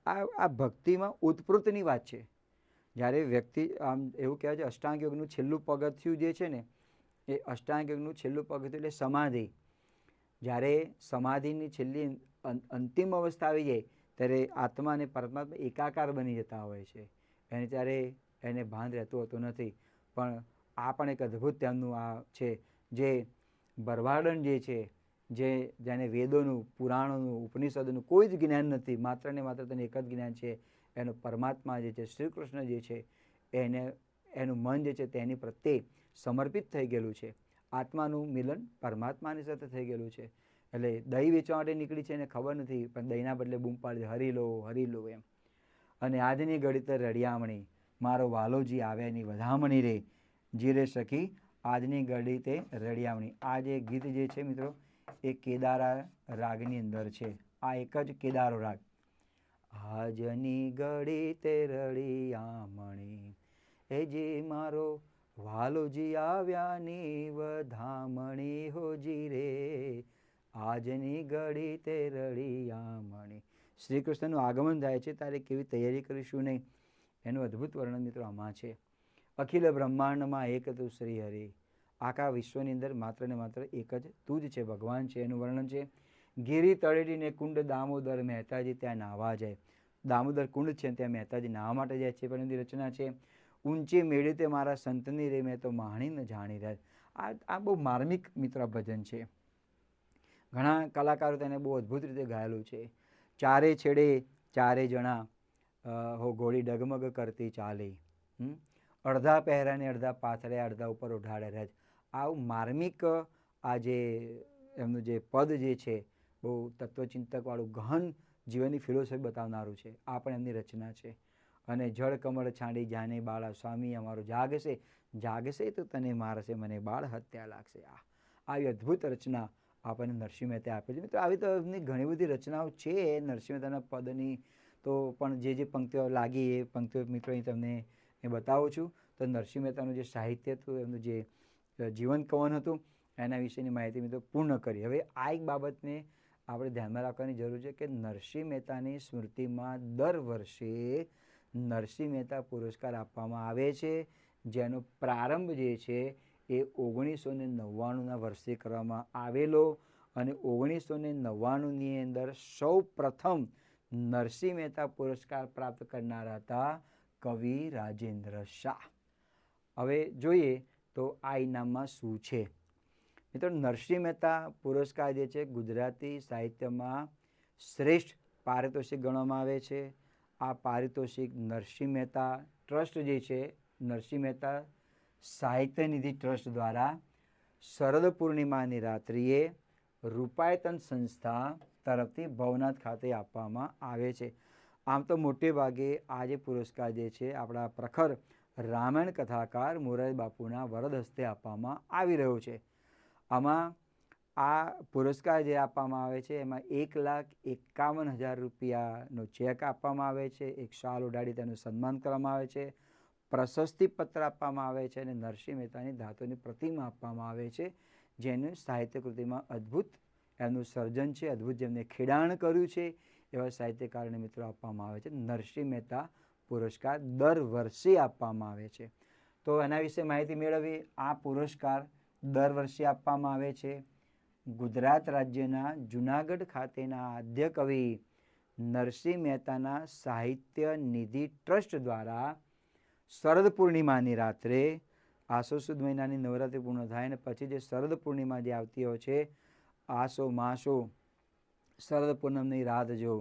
A: આ ભક્તિમાં ઉત્પૃતની વાત છે. જ્યારે વ્યક્તિ આમ એવું કહેવાય છે અષ્ટાંગ યોગનું છેલ્લું પગથિયું જે છે ને એ અષ્ટાંગ યોગનું છેલ્લું પગથિયું એટલે સમાધિ. જ્યારે સમાધિની છેલ્લી અંતિમ અવસ્થા આવી જાય ત્યારે આત્મા અને પરમાત્મા એકાકાર બની જતા હોય છે. અને ત્યારે એને ભાન રહેતું હોતું નથી. પણ આ પણ એક અદ્ભુત તેમનું આ છે, જે ભરવાડન જે છે, જેને વેદોનું, પુરાણોનું, ઉપનિષદોનું કોઈ જ જ્ઞાન નથી, માત્ર ને માત્ર તેને એક જ જ્ઞાન છે, એનો પરમાત્મા જે છે, શ્રી કૃષ્ણ જે છે, એનું મન જે છે તેની પ્રત્યે સમર્પિત થઈ ગયેલું છે. આત્માનું મિલન પરમાત્માની સાથે થઈ ગયેલું છે. એટલે દહીં વેચવા માટે નીકળી છે એને ખબર નથી, પણ દહીંના બદલે બૂમ પાડી હરી લો, હરી લો એમ. અને આજની ઘડી તો રડિયામણી, મારો વાલોજી આવ્યાની વધામણી રે, જીરે સખી આજની ઘડી તે રડિયામણી. આ જે ગીત જે છે મિત્રો, એ કેદારા રાગની અંદર છે. આ એક જ કેદારો રાગ. આજની ઘડી તે રડિયામણી, એ જે મારો વાલોજી આવ્યાની વધામણી હોજી રે, આજની ઘડી તે રડિયામણી. શ્રી કૃષ્ણનું આગમન થાય છે ત્યારે કેવી તૈયારી કરીશું નહીં, એનું અદ્ભુત વર્ણન મિત્રો આમાં છે. અખિલ બ્રહ્માંડમાં એક તું શ્રી હરિ, આખા વિશ્વની અંદર માત્ર ને માત્ર એક જ તું જ છે, ભગવાન છે, એનું વર્ણન છે. ગિરી તળેટીને કુંડ દામોદર મહેતાજી ત્યાં નાહવા જાય. દામોદર કુંડ છે ત્યાં મહેતાજી નાહવા માટે જાય છે, પણ એની રચના છે. ઊંચી મેળી તે મારા સંતની રે, મેં તો માણી ન જાણી રહે. આ બહુ માર્મિક મિત્ર ભજન છે. ઘણા કલાકારો તેને બહુ અદ્ભુત રીતે ગાયેલું છે. ચારે છેડે ચારે જણા હો ઘોડી ડગમગ કરતી ચાલી, અડધા પહેરાને અડધા પાથરે, અડધા ઉપર ઉઢાડે રહે. આવું માર્મિક આ જે એમનું જે પદ જે છે, બહુ તત્વચિંતકવાળું ગહન જીવનની ફિલોસોફી બતાવનારું છે. આ પણ એમની રચના છે. અને જળ કમળ છાંડી જાને બાળા, સ્વામી અમારો જાગશે, જાગશે તો તને મારશે, મને બાળ હત્યા લાગશે. આવી અદ્ભુત રચના આપણને નરસિંહ મહેતા આપે છે. મિત્રો આવી તો એમની ઘણી બધી રચનાઓ છે નરસિંહ મહેતાના પદની, તો પણ જે પંક્તિઓ લાગી એ પંક્તિઓ મિત્રો અહીં તમને બતાવું છું. તો નરસિંહ મહેતાનું જે સાહિત્ય હતું, એમનું જે જીવન કવન હતું, એના વિશેની માહિતી મિત્રો પૂર્ણ કરી. હવે આ એક બાબતને આપણે ધ્યાનમાં રાખવાની જરૂર છે કે નરસિંહ મહેતાની સ્મૃતિમાં દર વર્ષે નરસિંહ મહેતા પુરસ્કાર આપવામાં આવે છે, જેનો પ્રારંભ જે છે એ 1999ના વર્ષે કરવામાં આવેલો. અને 1999ની અંદર સૌ પ્રથમ નરસિંહ મહેતા પુરસ્કાર પ્રાપ્ત કરનારા હતા કવિ રાજેન્દ્ર શાહ. હવે જોઈએ તો આ ઇનામમાં શું છે. મિત્રો, નરસિંહ મહેતા પુરસ્કાર જે છે ગુજરાતી સાહિત્યમાં શ્રેષ્ઠ પારિતોષિક ગણવામાં આવે છે. આ પારિતોષિક નરસિંહ મહેતા ટ્રસ્ટ જે છે, નરસિંહ મહેતા સાહિત્ય નિધિ ટ્રસ્ટ દ્વારા શરદ પૂર્ણિમાની રાત્રિએ રૂપાયતન સંસ્થા તરફથી ભવનાથ ખાતે આપવામાં આવે છે. આમ તો મોટે ભાગે આ જે પુરસ્કાર જે છે આપણા પ્રખર રામાયણ કથાકાર મોરારી બાપુના વરદ હસ્તે આપવામાં આવી રહ્યો છે. આમાં આ પુરસ્કાર જે આપવામાં આવે છે એમાં 1,51,000 રૂપિયાનો ચેક આપવામાં આવે છે, એક શાલ ઉડાડી તેનું સન્માન કરવામાં આવે છે, પ્રશસ્તિ પત્ર આપવામાં આવે છે અને નરસિંહ મહેતાની ધાતુની પ્રતિમા આપવામાં આવે છે, જેનું સાહિત્ય કૃતિમાં અદ્ભુત એમનું સર્જન છે, અદ્ભુત જેમને ખેડાણ કર્યું છે એવા સાહિત્યકારોને મિત્રો આપવામાં આવે છે. નરસિંહ મહેતા પુરસ્કાર દર વર્ષે આપવામાં આવે છે. તો એના વિશે માહિતી મેળવી. આ પુરસ્કાર દર વર્ષે આપવામાં આવે છે ગુજરાત રાજ્યના જૂનાગઢ ખાતેના આદ્ય કવિ નરસિંહ મહેતાના સાહિત્ય નિધિ ટ્રસ્ટ દ્વારા શરદ પૂર્ણિમાની રાત્રે, આસો સુદ મહિનાની નવરાત્રિ પૂર્ણ થાય ને પછી જે શરદ પૂર્ણિમા જે આવતી હોય છે, આસો માસો શરદ પૂનમની રાત જો,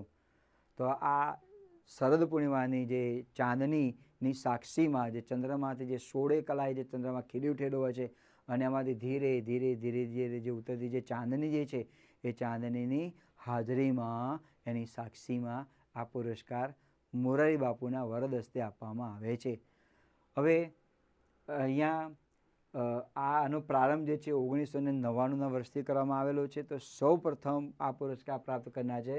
A: તો આ શરદ પૂર્ણિમાની જે ચાંદનીની સાક્ષીમાં જે ચંદ્રમાંથી જે 16 કલાએ જે ચંદ્રમાં ખીલી ઉઠેલો હોય છે અને એમાંથી ધીરે ધીરે ધીરે ધીરે જે ઉતરતી જે ચાંદની જે છે, એ ચાંદનીની હાજરીમાં એની સાક્ષીમાં આ પુરસ્કાર મોરારી બાપુના વરદ હસ્તે આપવામાં આવે છે. હવે અહીંયા આનો પ્રારંભ જે છે 1999ના વર્ષથી કરવામાં આવેલો છે. તો સૌ પ્રથમ આ પુરસ્કાર પ્રાપ્ત કરનાર છે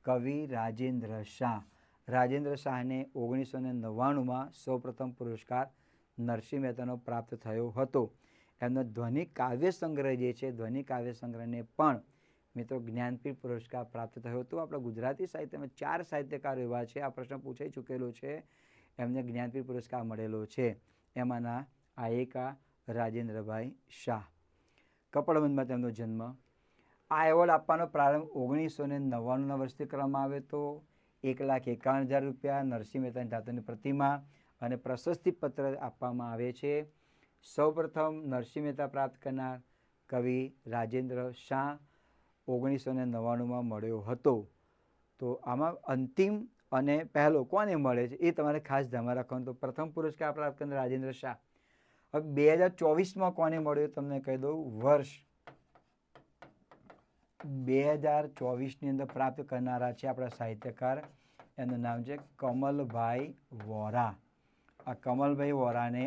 A: કવિ રાજેન્દ્ર શાહ. રાજેન્દ્ર શાહને 1999માં સૌ પ્રથમ પુરસ્કાર નરસિંહ મહેતાનો પ્રાપ્ત થયો હતો. એમનો ધ્વનિ કાવ્ય સંગ્રહ જે છે, ધ્વનિ કાવ્ય સંગ્રહને પણ મિત્રો જ્ઞાનપીઠ પુરસ્કાર પ્રાપ્ત થયો હતો. આપણા ગુજરાતી સાહિત્યમાં 4 સાહિત્યકારો એવા છે, આ પ્રશ્ન પૂછાઈ ચૂકેલો છે, એમને જ્ઞાનપીઠ પુરસ્કાર મળેલો છે. એમાંના આ એક રાજેન્દ્રભાઈ શાહ. કપડવંજમાં તેમનો જન્મ. આ એવોર્ડ આપવાનો પ્રારંભ 1999ના વર્ષથી કરવામાં આવ્યો હતો. 1,51,000 રૂપિયા, નરસિંહ મહેતાની ધાતુની પ્રતિમા અને પ્રશસ્તિપત્ર આપવામાં આવે છે. સૌપ્રથમ નરસિંહ મહેતા પ્રાપ્ત કરનાર કવિ રાજેન્દ્ર શાહ 1999માં મળ્યો હતો. તો આમાં અંતિમ અને પહેલો કોને મળે છે એ તમારે ખાસ ધ્યાનમાં રાખવાનું. તો પ્રથમ પુરસ્કાર પ્રાપ્ત કરનાર રાજેન્દ્ર શાહ. હવે 2024માં કોને મળ્યો તમને કહી દઉં. વર્ષ 2024ની અંદર પ્રાપ્ત કરનારા છે આપણા સાહિત્યકાર, એનું નામ છે કમલભાઈ વોરા. આ કમલભાઈ વોરાને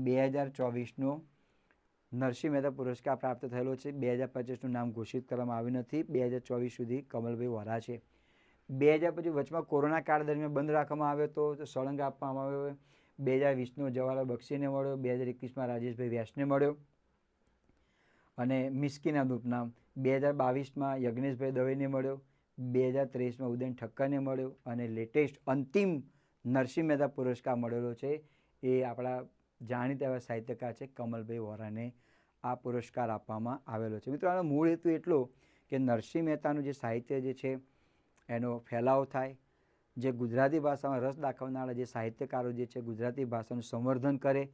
A: 2024નો નરસિંહ મહેતા પુરસ્કાર પ્રાપ્ત થયેલો છે. 2025નું નામ ઘોષિત કરવામાં આવ્યું નથી. 2024 સુધી કમલભાઈ વોરા છે. 2025 વચમાં કોરોના કાળ દરમિયાન બંધ રાખવામાં આવ્યો હતો, તો સળંગ આપવામાં આવ્યો. 2020નો જવાહરલાલ બક્ષીને મળ્યો. 2021માં રાજેશભાઈ વ્યાસને મળ્યો અને મિસ્કીનાનું ઉપનામ. 2022માં યજ્ઞેશભાઈ દવેને મળ્યો. 2023માં ઉદયન ઠક્કરને મળ્યો અને લેટેસ્ટ અંતિમ નરસિંહ મહેતા પુરસ્કાર મળેલો છે એ આપણા જાણીતા એવા સાહિત્યકાર છે કમલભાઈ વોરાને આ પુરસ્કાર આપવામાં આવેલો છે. મિત્રો, આનો મૂળ હેતુ એટલો કે નરસિંહ મહેતાનું જે સાહિત્ય જે છે એનો ફેલાવો થાય, જે ગુજરાતી ભાષામાં રસ દાખવનારા જે સાહિત્યકારો જે છે ગુજરાતી ભાષાનું સંવર્ધન કરે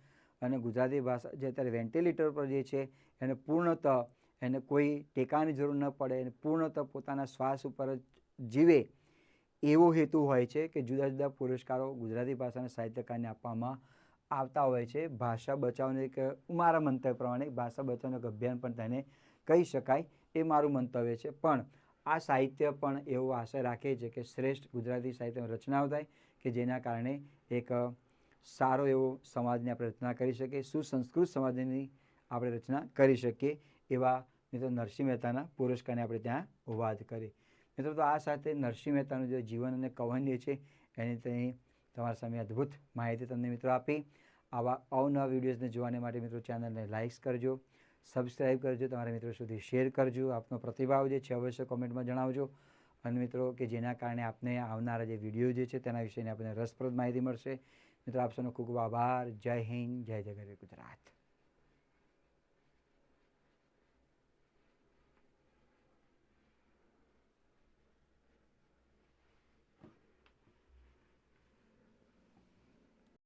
A: અને ગુજરાતી ભાષા જે અત્યારે વેન્ટિલેટર પર જે છે એને પૂર્ણતઃ એને કોઈ ટેકાની જરૂર ન પડે, એને પૂર્ણતઃ પોતાના શ્વાસ ઉપર જ જીવે એવો હેતુ હોય છે કે જુદા જુદા પુરસ્કારો ગુજરાતી ભાષાના સાહિત્યકારને આપવામાં આવતા હોય છે. ભાષા બચાવનું એક મારા મંતવ્ય પ્રમાણે ભાષા બચાવનું એક અભિયાન પણ તેને કહી શકાય, એ મારું મંતવ્ય છે. પણ આ સાહિત્ય પણ એવો આશય રાખે છે કે શ્રેષ્ઠ ગુજરાતી સાહિત્યમાં રચનાઓ થાય કે જેના કારણે એક સારો એવો સમાજની આપણે રચના કરી શકીએ, સુસંસ્કૃત સમાજની આપણે રચના કરી શકીએ. એવા મિત્રો નરસિંહ મહેતાના પુરસ્કારને આપણે ત્યાં વાત કરી. મિત્રો, તો આ સાથે નરસિંહ મહેતાનું જે જીવન અને કૌશલ્ય છે એની ત્યાં તમારા સામે અદ્ભુત માહિતી તમને મિત્રો આપી. આવા અવનવા વિડીયોઝને જોવાને માટે મિત્રો ચેનલને લાઇક કરજો, સબસ્ક્રાઈબ કરજો, તમારા મિત્રો સુધી શેર કરજો. આપનો પ્રતિભાવ જે છે અવશ્ય કોમેન્ટમાં જણાવજો. અને મિત્રો કે જેના કારણે આપને આવનારા જે વિડીયો જે છે તેના વિશેની આપણને રસપ્રદ માહિતી મળશે. મિત્રો, આપ સૌનો ખૂબ ખૂબ આભાર. જય હિન્દ, જય જય ગરવી ગુજરાત.